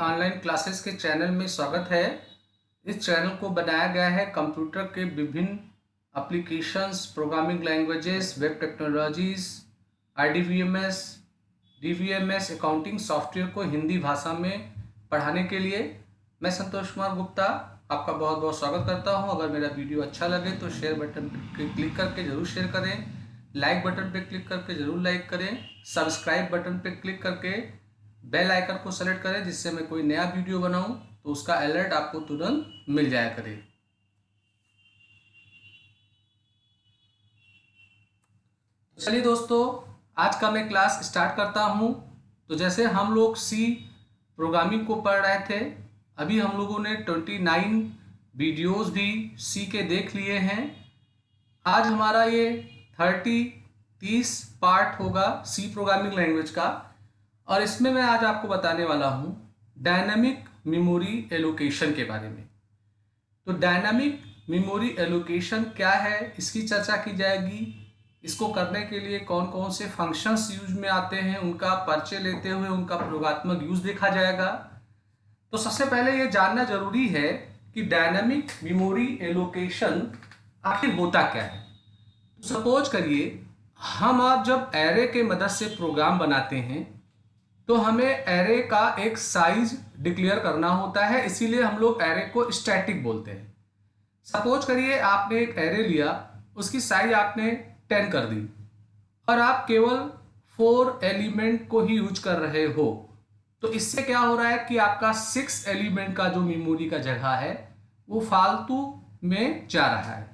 Online classes के channel में स्वागत है। इस चैनल को बनाया गया है कंप्यूटर के विभिन्न applications, programming languages, web technologies, आईडीवीएमएस, डीवीएमएस, अकाउंटिंग सॉफ्टवेयर को हिंदी भाषा में पढ़ाने के लिए। मैं संतोष कुमार गुप्ता आपका बहुत बहुत स्वागत करता हूं। अगर मेरा वीडियो अच्छा लगे तो शेयर बटन पर क्लिक करके ज़रूर शेयर करें, लाइक बटन पर क्लिक करके ज़रूर लाइक करें, सब्सक्राइब बटन पर क्लिक करके बेल आइकन को सेलेक्ट करें, जिससे मैं कोई नया वीडियो बनाऊं तो उसका अलर्ट आपको तुरंत मिल जाया करे। चलिए दोस्तों, आज का मैं क्लास स्टार्ट करता हूं। तो जैसे हम लोग सी प्रोग्रामिंग को पढ़ रहे थे, अभी हम लोगों ने 29 वीडियोस भी सी के देख लिए हैं। आज हमारा ये 30 पार्ट होगा सी प्रोग्रामिंग लैंग्वेज का, और इसमें मैं आज आपको बताने वाला हूँ डायनामिक मेमोरी एलोकेशन के बारे में। तो डायनामिक मेमोरी एलोकेशन क्या है, इसकी चर्चा की जाएगी। इसको करने के लिए कौन कौन से फंक्शंस यूज में आते हैं, उनका परिचय लेते हुए उनका प्रयोगात्मक यूज देखा जाएगा। तो सबसे पहले ये जानना जरूरी है कि डायनामिक मेमोरी एलोकेशन आखिर होता क्या है। सपोज करिए हम आप जब एरे के मदद से प्रोग्राम बनाते हैं तो हमें एरे का एक साइज डिक्लेयर करना होता है, इसीलिए हम लोग एरे को स्टैटिक बोलते हैं। सपोज करिए आपने एक एरे लिया, उसकी साइज आपने 10 कर दी और आप केवल 4 एलिमेंट को ही यूज कर रहे हो, तो इससे क्या हो रहा है कि आपका 6 एलिमेंट का जो मेमोरी का जगह है वो फालतू में जा रहा है।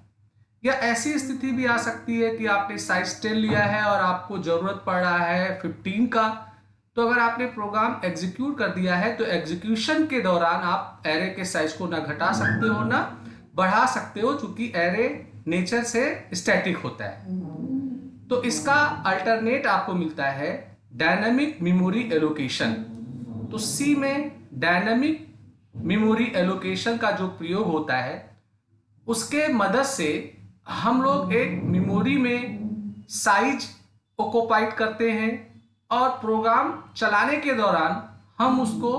या ऐसी स्थिति भी आ सकती है कि आपने साइज 10 लिया है और आपको जरूरत पड़ रहा है 15 का, तो अगर आपने प्रोग्राम एग्जीक्यूट कर दिया है तो एग्जीक्यूशन के दौरान आप एरे के साइज को ना घटा सकते हो ना बढ़ा सकते हो, क्योंकि एरे नेचर से स्टैटिक होता है। तो इसका अल्टरनेट आपको मिलता है डायनामिक मेमोरी एलोकेशन। तो सी में डायनामिक मेमोरी एलोकेशन का जो प्रयोग होता है, उसके मदद से हम लोग एक मेमोरी में साइज ऑक्युपाइड करते हैं और प्रोग्राम चलाने के दौरान हम उसको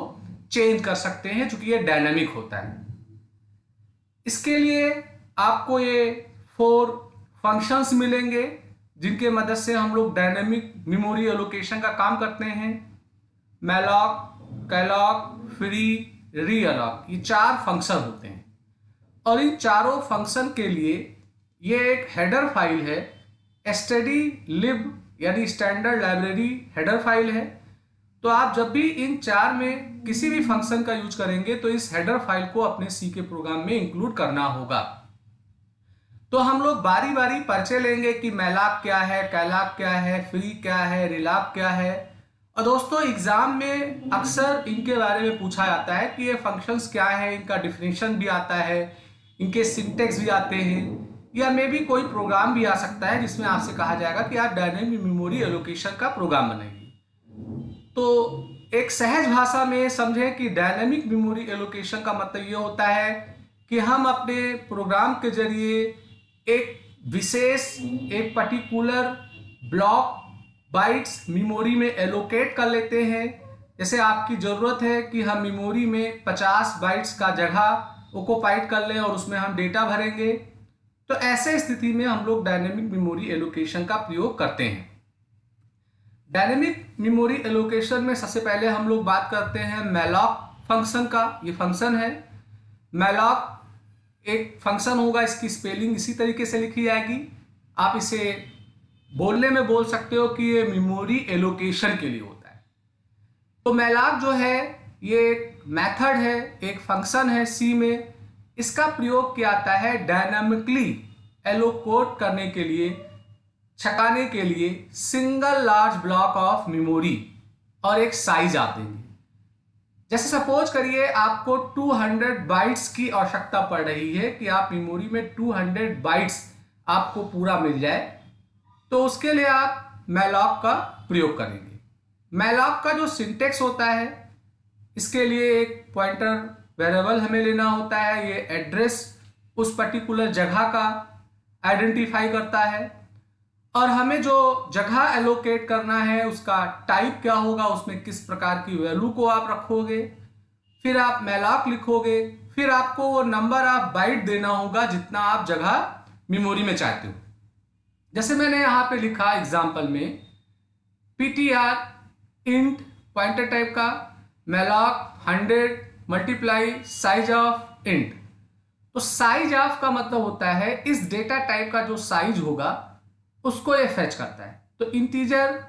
चेंज कर सकते हैं, क्योंकि ये डायनामिक होता है। इसके लिए आपको ये 4 फंक्शंस मिलेंगे जिनके मदद से हम लोग डायनामिक मेमोरी एलोकेशन का काम करते हैं। मैलॉक, कैलॉक, फ्री, रीअलॉक, ये 4 फंक्शन होते हैं और इन चारों फंक्शन के लिए ये एक हेडर फाइल है, stdlib यानी स्टैंडर्ड लाइब्रेरी हेडर फाइल है। तो आप जब भी इन 4 में किसी भी फंक्शन का यूज करेंगे तो इस हेडर फाइल को अपने सी के प्रोग्राम में इंक्लूड करना होगा। तो हम लोग बारी बारी परिचय लेंगे कि मैलॉक क्या है, कैलॉक क्या है, फ्री क्या है, रिलॉक क्या है। और दोस्तों, एग्जाम में अक्सर इनके बारे में पूछा जाता है कि ये फंक्शंस क्या है, इनका डिफिनेशन भी आता है, इनके सिंटेक्स भी आते हैं, या मे भी कोई प्रोग्राम भी आ सकता है जिसमें आपसे कहा जाएगा कि आप डायनामिक मेमोरी एलोकेशन का प्रोग्राम बनाइए। तो एक सहज भाषा में समझें कि डायनामिक मेमोरी एलोकेशन का मतलब ये होता है कि हम अपने प्रोग्राम के जरिए एक विशेष, एक पर्टिकुलर ब्लॉक बाइट्स मेमोरी में एलोकेट कर लेते हैं। जैसे आपकी ज़रूरत है कि हम मेमोरी में 50 बाइट्स का जगह ऑक्युपाइड कर लें और उसमें हम डेटा भरेंगे, तो ऐसे स्थिति में हम लोग डायनेमिक मेमोरी एलोकेशन का प्रयोग करते हैं। डायनेमिक मेमोरी एलोकेशन में सबसे पहले हम लोग बात करते हैं मैलॉक फंक्शन का। ये फंक्शन है मैलॉक, एक फंक्शन होगा, इसकी स्पेलिंग इसी तरीके से लिखी जाएगी। आप इसे बोलने में बोल सकते हो कि ये मेमोरी एलोकेशन के लिए होता है। तो मैलॉक जो है ये एक मेथड है, एक फंक्शन है सी में। इसका प्रयोग किया जाता है डायनामिकली एलोकेट करने के लिए, छकाने के लिए single large block of memory और एक साइज आप देंगे। जैसे सपोज करिए आपको 200 बाइट्स की आवश्यकता पड़ रही है कि आप मेमोरी में 200 बाइट्स आपको पूरा मिल जाए, तो उसके लिए आप मैलॉक का प्रयोग करेंगे। मैलॉक का जो सिंटेक्स होता है, इसके लिए एक पॉइंटर वेरिएबल हमें लेना होता है। ये एड्रेस उस पर्टिकुलर जगह का आइडेंटिफाई करता है और हमें जो जगह एलोकेट करना है उसका टाइप क्या होगा, उसमें किस प्रकार की वैल्यू को आप रखोगे, फिर आप malloc लिखोगे, फिर आपको वो नंबर ऑफ बाइट देना होगा जितना आप जगह मेमोरी में चाहते हो। जैसे मैंने यहाँ पे लिखा एग्जाम्पल में ptr int पॉइंटर टाइप का malloc 100 multiply size of int। तो साइज ऑफ का मतलब होता है इस डेटा टाइप का जो साइज होगा उसको ये फेच करता है। तो इंटीजर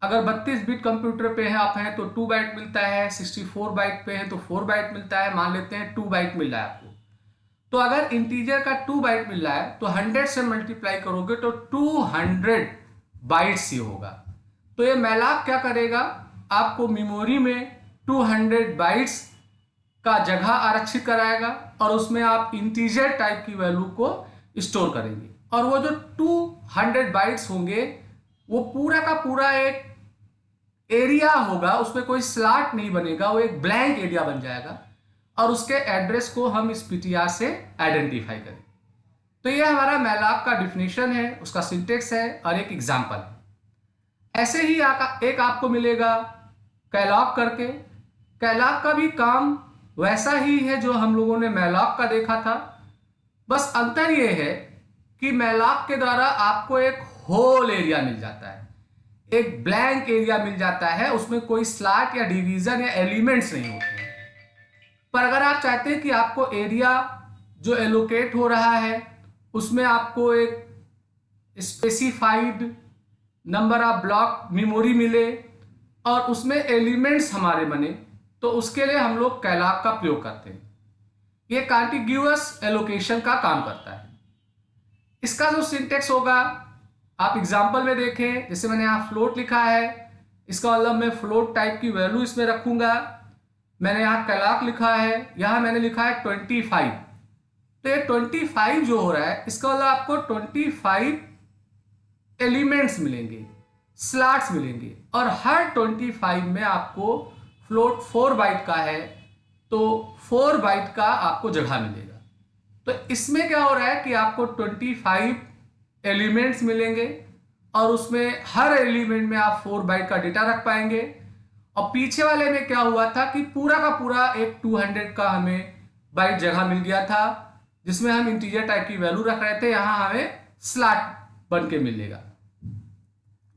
अगर 32 बिट कंप्यूटर पे है आप हैं तो 2 बाइट मिलता है, 64 बाइट पे है तो 4 बाइट मिलता है, मान लेते हैं 2 बाइट मिल रहा है आपको। तो अगर इंटीजर का 2 बाइट मिल रहा है तो 100 से मल्टीप्लाई करोगे तो 200 बाइट्स ही होगा। तो ये malloc क्या करेगा, आपको मेमोरी में 200 बाइट्स का जगह आरक्षित कराएगा और उसमें आप इंटीजर टाइप की वैल्यू को स्टोर करेंगे। और वो जो 200 बाइट्स होंगे वो पूरा का पूरा एक एरिया होगा, उसमें कोई स्लॉट नहीं बनेगा, वो एक ब्लैंक एरिया बन जाएगा और उसके एड्रेस को हम इस ptr से आइडेंटिफाई करें। तो ये हमारा malloc का डिफिनेशन है, उसका सिंटेक्स है और एक एग्जांपल है। ऐसे ही एक आपको मिलेगा calloc करके। calloc का भी काम वैसा ही है जो हम लोगों ने malloc का देखा था, बस अंतर ये है कि malloc के द्वारा आपको एक होल एरिया मिल जाता है, एक ब्लैंक एरिया मिल जाता है, उसमें कोई स्लॉट या डिवीजन या एलिमेंट्स नहीं होते हैं। पर अगर आप चाहते हैं कि आपको एरिया जो एलोकेट हो रहा है उसमें आपको एक specified number of block memory मिले और उसमें एलिमेंट्स हमारे बने, तो उसके लिए हम लोग calloc का प्रयोग करते हैं। ये कॉन्टिग्यूअस एलोकेशन का काम करता है। इसका जो सिंटेक्स होगा आप एग्जाम्पल में देखें, जैसे मैंने यहाँ फ्लोट लिखा है, इसका मतलब मैं फ्लोट टाइप की वैल्यू इसमें रखूंगा। मैंने यहाँ calloc लिखा है, यहाँ मैंने लिखा है 25। तो ये 25 जो हो रहा है इसका मतलब आपको 25 एलिमेंट्स मिलेंगे, स्लॉट्स मिलेंगे और हर 25 में आपको फ्लोट 4 बाइट का है तो 4 बाइट का आपको जगह मिलेगा। तो इसमें क्या हो रहा है कि आपको 25 एलिमेंट्स मिलेंगे और उसमें हर एलिमेंट में आप 4 बाइट का डेटा रख पाएंगे। और पीछे वाले में क्या हुआ था कि पूरा का पूरा एक 200 का हमें बाइट जगह मिल गया था जिसमें हम इंटीजर टाइप की वैल्यू रख रहे थे, यहां हमें स्लॉट बन के मिलेगा।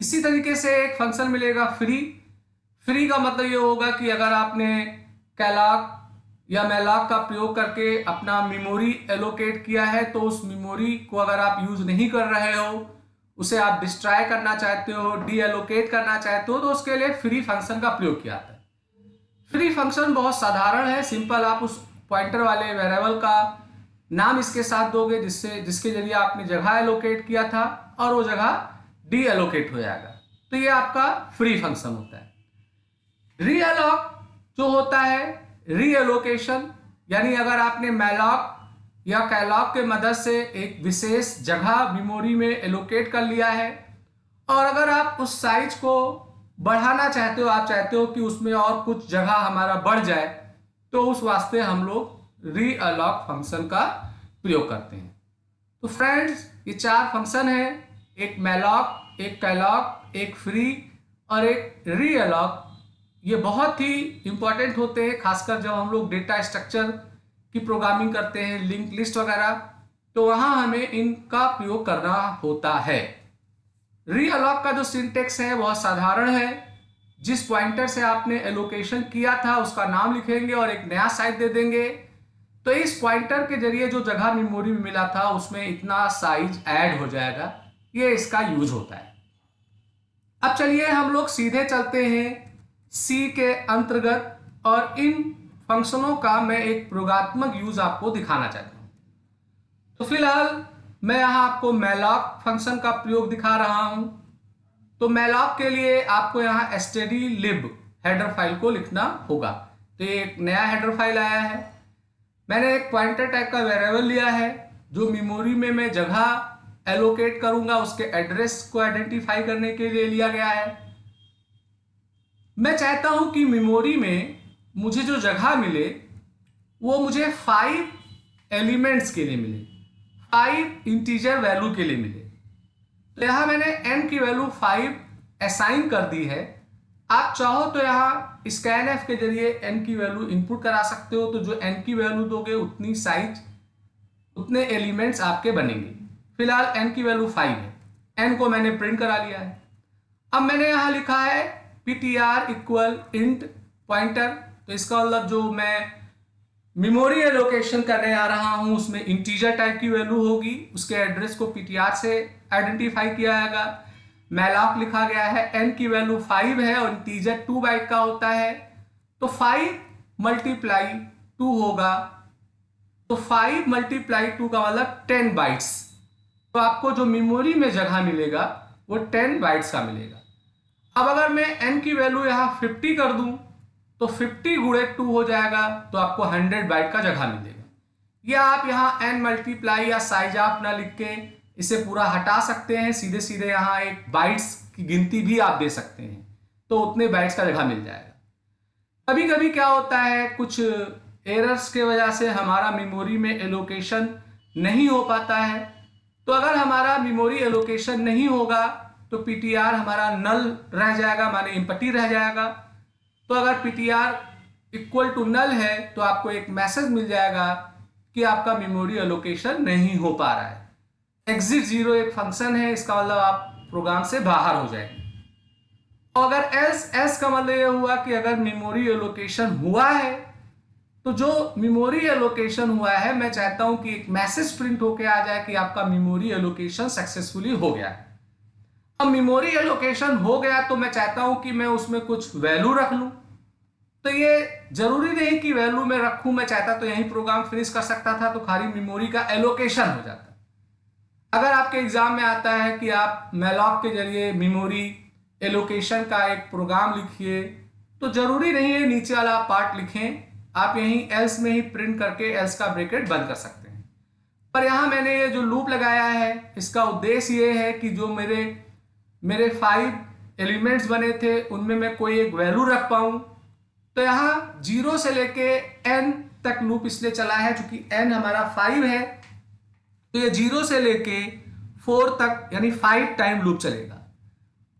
इसी तरीके से एक फंक्शन मिलेगा फ्री। फ्री का मतलब ये होगा कि अगर आपने calloc या malloc का प्रयोग करके अपना मेमोरी एलोकेट किया है तो उस मेमोरी को अगर आप यूज नहीं कर रहे हो, उसे आप डिस्ट्रॉय करना चाहते हो, डी एलोकेट करना चाहते हो, तो उसके लिए फ्री फंक्शन का प्रयोग किया जाता है। फ्री फंक्शन बहुत साधारण है, सिंपल। आप उस पॉइंटर वाले वेरिएबल का नाम इसके साथ दोगे जिसके जरिए आपने जगह एलोकेट किया था और वो जगह डी एलोकेट हो जाएगा। तो ये आपका फ्री फंक्शन होता है। रीअलोक जो होता है रीएलोकेशन, यानी अगर आपने malloc या calloc के मदद से एक विशेष जगह मेमोरी में एलोकेट कर लिया है और अगर आप उस साइज को बढ़ाना चाहते हो, आप चाहते हो कि उसमें और कुछ जगह हमारा बढ़ जाए, तो उस वास्ते हम लोग रीअलोक फंक्शन का प्रयोग करते हैं। तो फ्रेंड्स ये 4 फंक्शन है, एक malloc, एक calloc, एक फ्री और एक रीअलोक। ये बहुत ही इंपॉर्टेंट होते हैं, खासकर जब हम लोग डेटा स्ट्रक्चर की प्रोग्रामिंग करते हैं, लिंक लिस्ट वगैरह, तो वहां हमें इनका प्रयोग करना होता है। रीअलोक का जो सिंटेक्स है बहुत साधारण है। जिस पॉइंटर से आपने एलोकेशन किया था उसका नाम लिखेंगे और एक नया साइज दे देंगे, तो इस पॉइंटर के जरिए जो जगह मेमोरी में मिला था उसमें इतना साइज ऐड हो जाएगा। ये इसका यूज होता है। अब चलिए हम लोग सीधे चलते हैं सी के अंतर्गत और इन फंक्शनों का मैं एक प्रयोगात्मक यूज आपको दिखाना चाहता हूं। तो फिलहाल मैं यहां आपको malloc फंक्शन का प्रयोग दिखा रहा हूं। तो malloc के लिए आपको यहां stdlib हेडर फाइल को लिखना होगा। तो ये एक नया हेडर फाइल आया है। मैंने एक पॉइंटर टाइप का वेरिएबल लिया है जो मेमोरी में मैं जगह एलोकेट करूंगा उसके एड्रेस को आइडेंटिफाई करने के लिए लिया गया है। मैं चाहता हूं कि मेमोरी में मुझे जो जगह मिले वो मुझे 5 एलिमेंट्स के लिए मिले, 5 इंटीजर वैल्यू के लिए मिले। तो यहां मैंने n की वैल्यू 5 असाइन कर दी है आप चाहो तो यहाँ स्कैन के जरिए n की वैल्यू इनपुट करा सकते हो, तो जो n की वैल्यू दोगे उतनी साइज उतने एलिमेंट्स आपके बनेंगे। फिलहाल n की वैल्यू 5 है, n को मैंने प्रिंट करा लिया है। अब मैंने यहाँ लिखा है ptr इक्वल इंट पॉइंटर, तो इसका मतलब जो मैं मेमोरी एलोकेशन करने आ रहा हूं उसमें इंटीजर टाइप की वैल्यू होगी, उसके एड्रेस को ptr से आइडेंटिफाई किया जाएगा। मैलॉक लिखा गया है, n की वैल्यू 5 है और इंटीजर 2 बाइट का होता है, तो 5 मल्टीप्लाई 2 होगा, तो 5 मल्टीप्लाई 2 का मतलब 10 बाइट्स। तो आपको जो मेमोरी में जगह मिलेगा वो 10 बाइट्स का मिलेगा। अब अगर मैं n की वैल्यू यहाँ 50 कर दूं तो 50 गुणे 2 हो जाएगा, तो आपको 100 बाइट का जगह मिलेगा। या आप यहाँ n मल्टीप्लाई या साइज ऑफ ना लिख के इसे पूरा हटा सकते हैं, सीधे सीधे यहाँ एक बाइट्स की गिनती भी आप दे सकते हैं, तो उतने बाइट्स का जगह मिल जाएगा। कभी कभी क्या होता है, कुछ एरर्स के वजह से हमारा मेमोरी में एलोकेशन नहीं हो पाता है, तो अगर हमारा मेमोरी एलोकेशन नहीं होगा तो ptr हमारा नल रह जाएगा, माने एम्प्टी रह जाएगा। तो अगर ptr इक्वल टू नल है तो आपको एक मैसेज मिल जाएगा कि आपका मेमोरी एलोकेशन नहीं हो पा रहा है। एग्जिट 0 एक फंक्शन है, इसका मतलब आप प्रोग्राम से बाहर हो जाएंगे। और अगर एल्स का मतलब यह हुआ कि अगर मेमोरी एलोकेशन हुआ है, तो जो मेमोरी एलोकेशन हुआ है मैं चाहता हूं कि एक मैसेज प्रिंट होके आ जाए कि आपका मेमोरी एलोकेशन सक्सेसफुली हो गया है। अब मेमोरी एलोकेशन हो गया तो मैं चाहता हूं कि मैं उसमें कुछ वैल्यू रख लूं, तो ये जरूरी नहीं कि वैल्यू में रखूं, मैं चाहता तो यही प्रोग्राम फिनिश कर सकता था, तो खाली मेमोरी का एलोकेशन हो जाता। अगर आपके एग्जाम में आता है कि आप मैलॉक के जरिए मेमोरी एलोकेशन का एक प्रोग्राम लिखिए, तो जरूरी नहीं है नीचे वाला पार्ट लिखें, आप यहीं एल्स में ही प्रिंट करके एल्स का ब्रैकेट बंद कर सकते हैं। पर यहां मैंने ये जो लूप लगाया है इसका उद्देश्य ये है कि जो मेरे 5 एलिमेंट्स बने थे उनमें मैं कोई एक वैल्यू रख पाऊं। तो यहाँ 0 से लेके n तक लूप इसलिए चला है क्योंकि n हमारा 5 है, तो ये 0 से लेके 4 तक यानी 5 टाइम लूप चलेगा।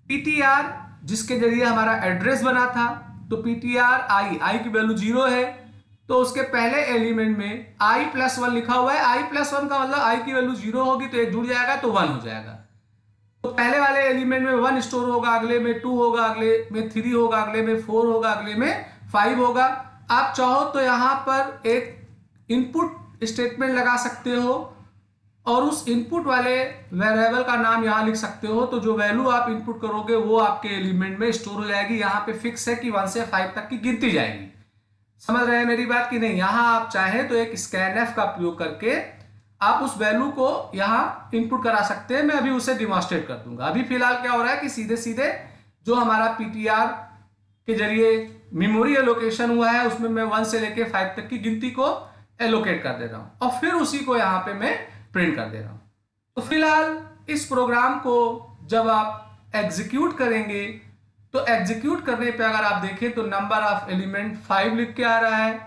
ptr जिसके जरिए हमारा एड्रेस बना था, तो ptr i की वैल्यू 0 है, तो उसके पहले एलिमेंट में i+1 लिखा हुआ है। i+1 का मतलब i की वैल्यू 0 होगी तो एक जुड़ जाएगा तो 1 हो जाएगा। तो पहले वाले एलिमेंट में 1 स्टोर होगा, अगले में 2 होगा, अगले में 3 होगा, अगले में 4 होगा, अगले में 5 होगा। आप चाहो तो यहां पर एक इनपुट स्टेटमेंट लगा सकते हो और उस इनपुट वाले वेरिएबल का नाम यहां लिख सकते हो, तो जो वैल्यू आप इनपुट करोगे वो आपके एलिमेंट में स्टोर हो जाएगी। यहां पे फिक्स है कि 1 से 5 तक की गिनती जाएगी। समझ रहे हैं मेरी बात कि नहीं? यहां आप चाहें तो एक scanf का प्रयोग करके आप उस वैल्यू को यहां इनपुट करा सकते हैं। मैं अभी उसे डिमॉन्स्ट्रेट कर दूंगा। अभी फिलहाल क्या हो रहा है कि सीधे सीधे जो हमारा ptr के जरिए मेमोरी एलोकेशन हुआ है उसमें मैं 1 से लेके 5 तक की गिनती को एलोकेट कर दे रहा हूं और फिर उसी को यहां पे मैं प्रिंट कर दे रहा हूं। तो फिलहाल इस प्रोग्राम को जब आप एग्जीक्यूट करेंगे तो एग्जीक्यूट करने पे अगर आप देखें तो नंबर ऑफ एलिमेंट 5 लिख के आ रहा है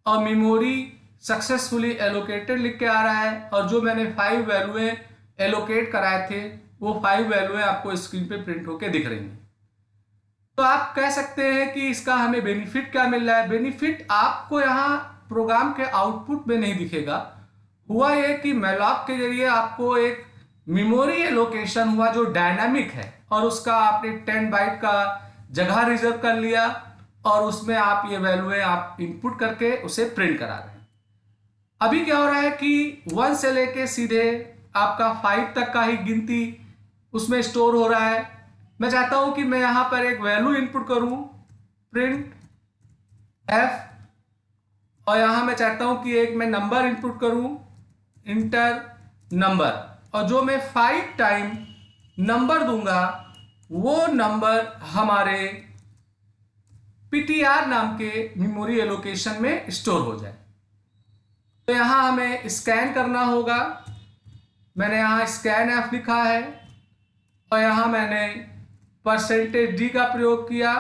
और मेमोरी सक्सेसफुली एलोकेटेड लिख के आ रहा है, और जो मैंने 5 वैल्यूएं एलोकेट कराए थे वो 5 वैल्यूएं आपको स्क्रीन पे प्रिंट होके दिख रही हैं। तो आप कह सकते हैं कि इसका हमें बेनिफिट क्या मिल रहा है। बेनिफिट आपको यहाँ प्रोग्राम के आउटपुट में नहीं दिखेगा। हुआ ये कि मैलॉक के जरिए आपको एक मेमोरी एलोकेशन हुआ जो डायनामिक है और उसका आपने 10 बाइट का जगह रिजर्व कर लिया और उसमें आप ये वैल्यूएं आप इनपुट करके उसे प्रिंट करा रहे हैं। अभी क्या हो रहा है कि 1 से लेके सीधे आपका 5 तक का ही गिनती उसमें स्टोर हो रहा है। मैं चाहता हूं कि मैं यहां पर एक वैल्यू इनपुट करूं, प्रिंट f, और यहां मैं चाहता हूं कि एक मैं नंबर इनपुट करूं, इंटर नंबर, और जो मैं 5 टाइम नंबर दूंगा वो नंबर हमारे ptr नाम के मेमोरी एलोकेशन में स्टोर हो जाए। तो यहां हमें स्कैन करना होगा। मैंने यहां scanf लिखा है और यहां मैंने %d का प्रयोग किया,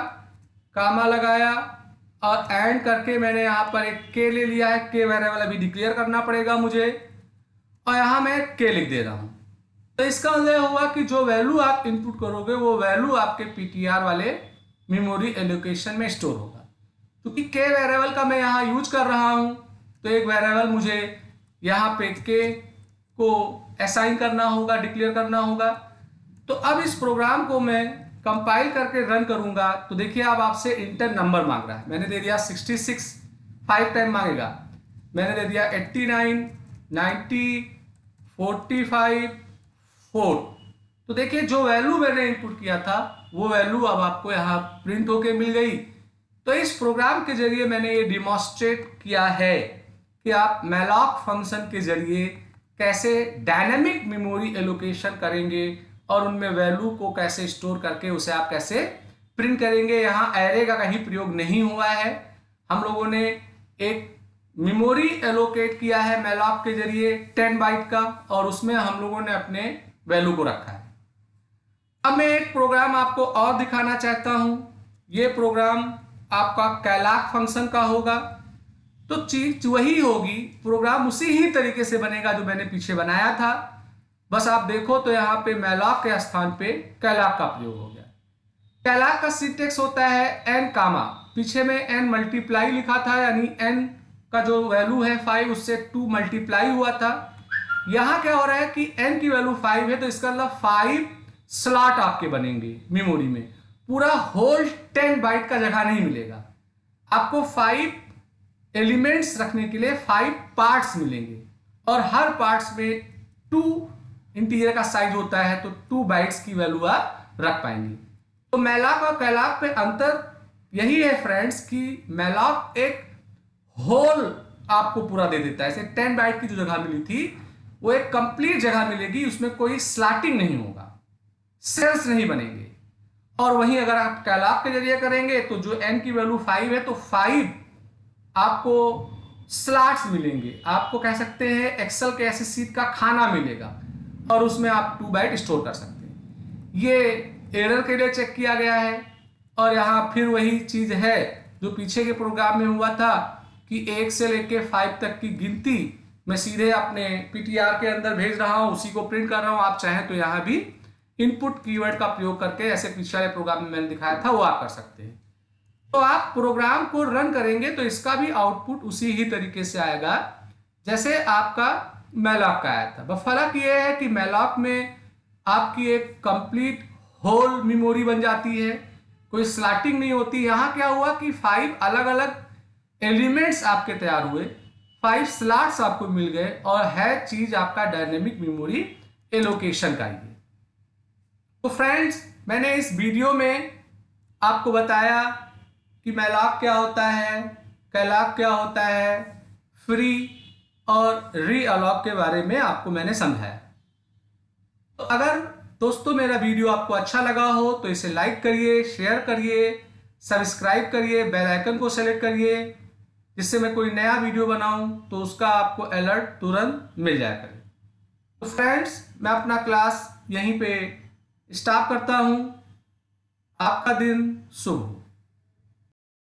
कामा लगाया और एंड करके मैंने यहां पर एक k ले लिया है। k वेरिएबल अभी डिक्लेयर करना पड़ेगा मुझे और यहां मैं k लिख दे रहा हूं। तो इसका मतलब हुआ कि जो वैल्यू आप इनपुट करोगे वो वैल्यू आपके ptr वाले मेमोरी एलोकेशन में स्टोर होगा। क्योंकि के वेरिएबल का मैं यहाँ यूज कर रहा हूँ, तो एक वेरिएबल मुझे यहाँ पे के को असाइन करना होगा, डिक्लेयर करना होगा। तो अब इस प्रोग्राम को मैं कंपाइल करके रन करूंगा, तो देखिए अब आपसे इंटर नंबर मांग रहा है। मैंने दे दिया 66, 5 टाइम मांगेगा। मैंने दे दिया 89, 90, 45, 4। तो देखिए जो वैल्यू मैंने इनपुट किया था वो वैल्यू अब आपको यहाँ प्रिंट होके मिल गई। तो इस प्रोग्राम के जरिए मैंने ये डिमॉन्स्ट्रेट किया है कि आप मैलॉक फंक्शन के जरिए कैसे डायनेमिक मेमोरी एलोकेशन करेंगे और उनमें वैल्यू को कैसे स्टोर करके उसे आप कैसे प्रिंट करेंगे। यहाँ एरे का कहीं प्रयोग नहीं हुआ है। हम लोगों ने एक मेमोरी एलोकेट किया है मैलॉक के जरिए 10 बाइट का, और उसमें हम लोगों ने अपने वैल्यू को रखा है। अब मैं एक प्रोग्राम आपको और दिखाना चाहता हूं। ये प्रोग्राम आपका कैलाक फंक्शन का होगा। तो चीज वही होगी, प्रोग्राम उसी ही तरीके से बनेगा जो मैंने पीछे बनाया था। बस आप देखो तो यहाँ पे मैलॉक के स्थान पे कैलाक का प्रयोग हो गया। कैलाक का सिंटेक्स होता है एन कामा, पीछे में एन मल्टीप्लाई लिखा था, यानी एन का जो वैल्यू है 5 उससे 2 मल्टीप्लाई हुआ था। यहाँ क्या हो रहा है कि एन की वैल्यू 5 है, तो इसका मतलब 5 स्लॉट आपके बनेंगे मेमोरी में। पूरा होल 10 बाइट का जगह नहीं मिलेगा आपको, 5 एलिमेंट्स रखने के लिए 5 पार्ट्स मिलेंगे, और हर पार्ट्स में 2 इंटीजर का साइज होता है, तो 2 बाइट्स की वैल्यू आप रख पाएंगे। तो मैलॉक और कैलाक पे अंतर यही है फ्रेंड्स कि मैलॉक एक होल आपको पूरा दे देता है। ऐसे 10 बाइट की जो जगह मिली थी वो एक कंप्लीट जगह मिलेगी, उसमें कोई स्लॉटिंग नहीं होगा, सेल्स नहीं बनेंगे। और वहीं अगर आप कैलाक के जरिए करेंगे तो जो n की वैल्यू 5 है, तो 5 आपको स्लॉट्स मिलेंगे। आपको कह सकते हैं एक्सेल के ऐसे सीट का खाना मिलेगा, और उसमें आप 2 बाइट स्टोर कर सकते हैं। ये एरर के लिए चेक किया गया है। और यहाँ फिर वही चीज है जो पीछे के प्रोग्राम में हुआ था कि 1 से लेके 5 तक की गिनती मैं सीधे अपने पीटीआर के अंदर भेज रहा हूँ, उसी को प्रिंट कर रहा हूँ। आप चाहें तो यहाँ भी इनपुट कीवर्ड का प्रयोग करके, ऐसे पिछले प्रोग्राम में मैंने दिखाया था, वो आप कर सकते हैं। तो आप प्रोग्राम को रन करेंगे तो इसका भी आउटपुट उसी ही तरीके से आएगा जैसे आपका मैलॉक का आया था। बस फर्क ये है कि मैलॉक में आपकी एक कंप्लीट होल मेमोरी बन जाती है, कोई स्लॉटिंग नहीं होती। यहाँ क्या हुआ कि 5 अलग अलग एलिमेंट्स आपके तैयार हुए, 5 स्लॉट्स आपको मिल गए, और है चीज आपका डायनेमिक मेमोरी एलोकेशन का ही। तो फ्रेंड्स, मैंने इस वीडियो में आपको बताया कि मैलॉक क्या होता है, कैलाक क्या होता है, फ्री और रीअलॉक के बारे में आपको मैंने समझाया। तो अगर दोस्तों मेरा वीडियो आपको अच्छा लगा हो तो इसे लाइक करिए, शेयर करिए, सब्सक्राइब करिए, बेल आइकन को सेलेक्ट करिए, जिससे मैं कोई नया वीडियो बनाऊं तो उसका आपको अलर्ट तुरंत मिल जाया करे। तो फ्रेंड्स, मैं अपना क्लास यहीं पे स्टॉप करता हूं। आपका दिन शुभ हो।